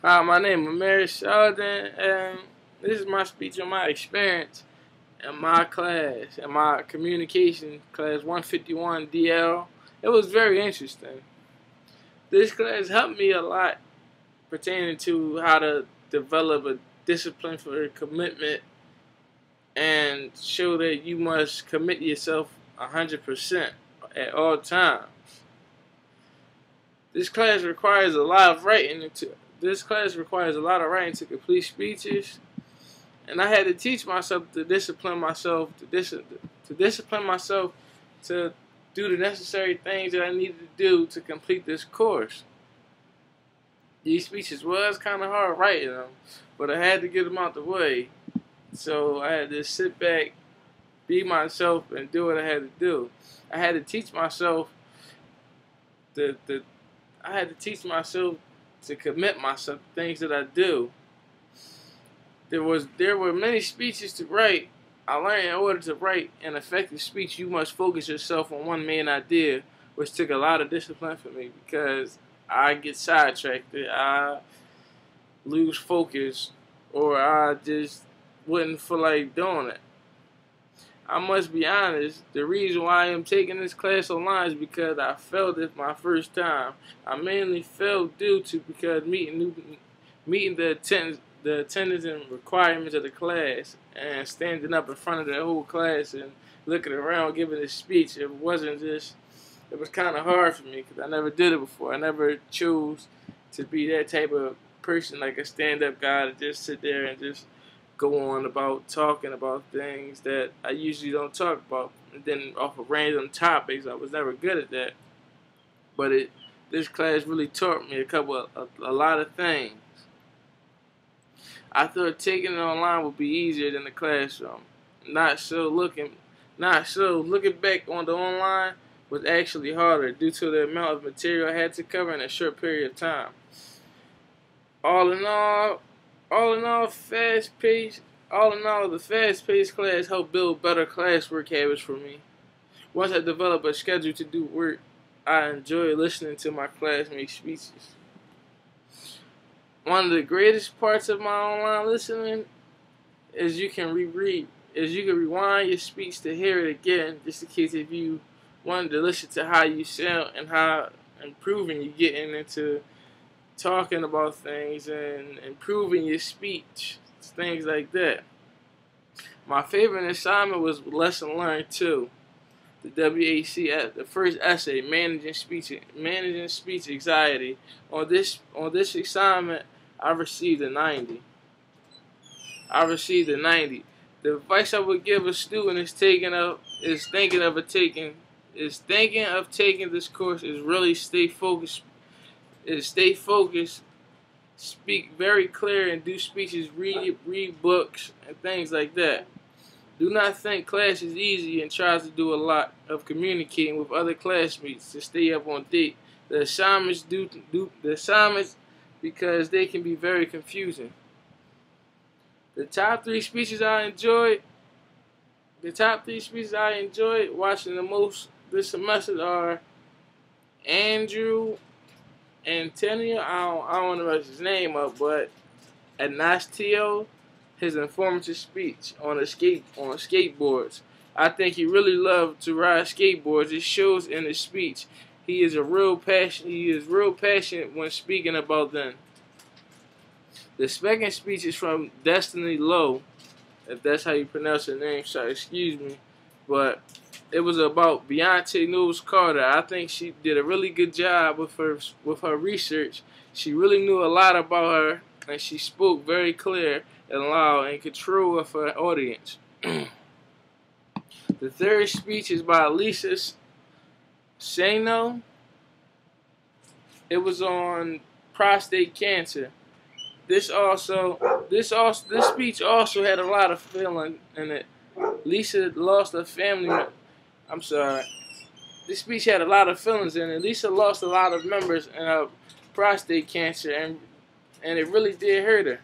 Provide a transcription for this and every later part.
Hi, my name is Ameer Selden, and this is my speech on my experience in my class, in my communication class 151 DL. It was very interesting. This class helped me a lot pertaining to how to develop a discipline for commitment and show that you must commit yourself 100% at all times. This class requires a lot of writing to complete speeches, and I had to teach myself to discipline myself to do the necessary things that I needed to do to complete this course. These speeches was kind of hard writing them, but I had to get them out the way. So I had to sit back, be myself, and do what I had to do. I had to teach myself to commit myself to things that I do. There were many speeches to write. I learned in order to write an effective speech, you must focus yourself on one main idea, which took a lot of discipline for me because I get sidetracked, I lose focus, or I just wouldn't feel like doing it. I must be honest, the reason why I am taking this class online is because I failed it my first time. I mainly failed due to because meeting the attendance and requirements of the class and standing up in front of the whole class and looking around giving a speech. It was kind of hard for me because I never did it before. I never chose to be that type of person, like a stand-up guy, to just sit there and just go on about talking about things that I usually don't talk about, and then off of random topics. I was never good at that, but this class really taught me a lot of things. I thought taking it online would be easier than the classroom. Not so looking back on the online was actually harder due to the amount of material I had to cover in a short period of time. All in all, the fast-paced class helped build better classwork habits for me. Once I developed a schedule to do work, I enjoy listening to my classmates' speeches. One of the greatest parts of my online listening is you can rewind your speech to hear it again, just in case if you wanted to listen to how you sound and how improving you're getting into talking about things and improving your speech, things like that. My favorite assignment was Lesson Learned 2, the WAC, the first essay, Managing Speech Anxiety. On this assignment, I received a 90. The advice I would give a student is thinking of taking this course is really stay focused, speak very clear, and do speeches, read books, and things like that. Do not think class is easy and try to do a lot of communicating with other classmates to stay up on date. The assignments because they can be very confusing. The top three speeches I enjoyed watching the most this semester are Andrew Antonio, I don't want to mess his name up, but Anastio, his informative speech on skateboards. I think he really loved to ride skateboards. It shows in his speech. He is real passionate when speaking about them. The second speech is from Destiny Lowe, if that's how you pronounce her name, so excuse me, but it was about Beyonce Knowles Carter. I think she did a really good job with her research. She really knew a lot about her, and she spoke very clear and loud and control of her audience. The third speech is by Lisa Sano. It was on prostate cancer. This speech also had a lot of feeling in it. Lisa lost a family. This speech had a lot of feelings in it. Lisa lost a lot of members in her prostate cancer, and it really did hurt her.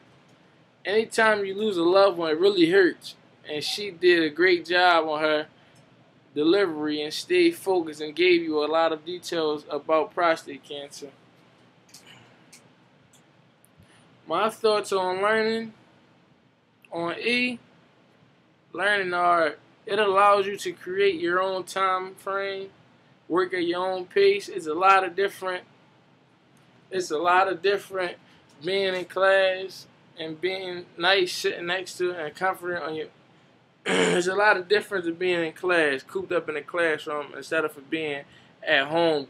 Anytime you lose a loved one, it really hurts. And she did a great job on her delivery and stayed focused and gave you a lot of details about prostate cancer. My thoughts on learning on learning are, it allows you to create your own time frame, work at your own pace. It's a lot of different being in class and being nice, sitting next to and comforting on your there's a lot of difference of being in class, cooped up in a classroom, instead of being at home.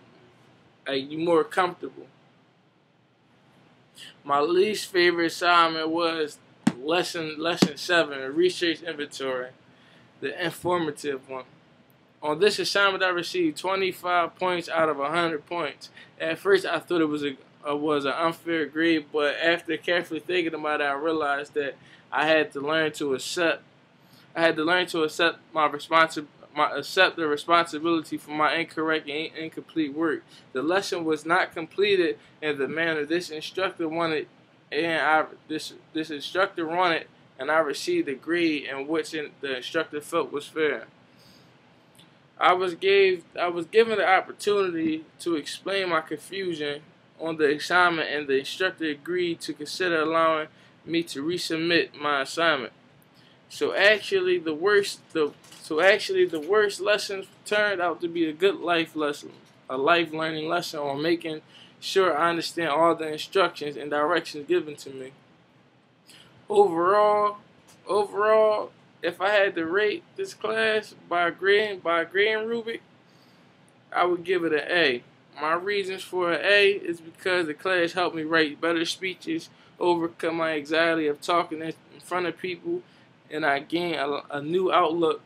You're more comfortable. My least favorite assignment was lesson 7, a research inventory, the informative one. On this assignment, I received 25 points out of 100 points. At first, I thought it was an unfair grade, but after carefully thinking about it, I realized that I had to learn to accept. Accept the responsibility for my incorrect and incomplete work. The lesson was not completed in the manner this instructor wanted, and this instructor wanted, and I received a grade in which the instructor felt was fair. I was given the opportunity to explain my confusion on the assignment, and the instructor agreed to consider allowing me to resubmit my assignment. So actually, the worst lessons turned out to be a good life lesson, a life learning lesson on making sure I understand all the instructions and directions given to me. Overall, if I had to rate this class by a grading rubric, I would give it an A. My reasons for an A is because the class helped me write better speeches, overcome my anxiety of talking in front of people, and I gained a new outlook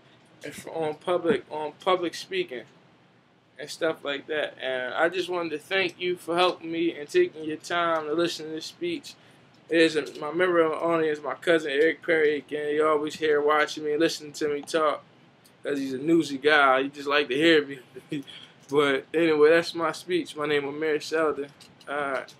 on public speaking and stuff like that. And I just wanted to thank you for helping me and taking your time to listen to this speech. My member of the audience, my cousin Eric Perry. Again, he always here watching me, listening to me talk, because he's a newsy guy. He just like to hear me. But anyway, that's my speech. My name is Ameer Selden. All right.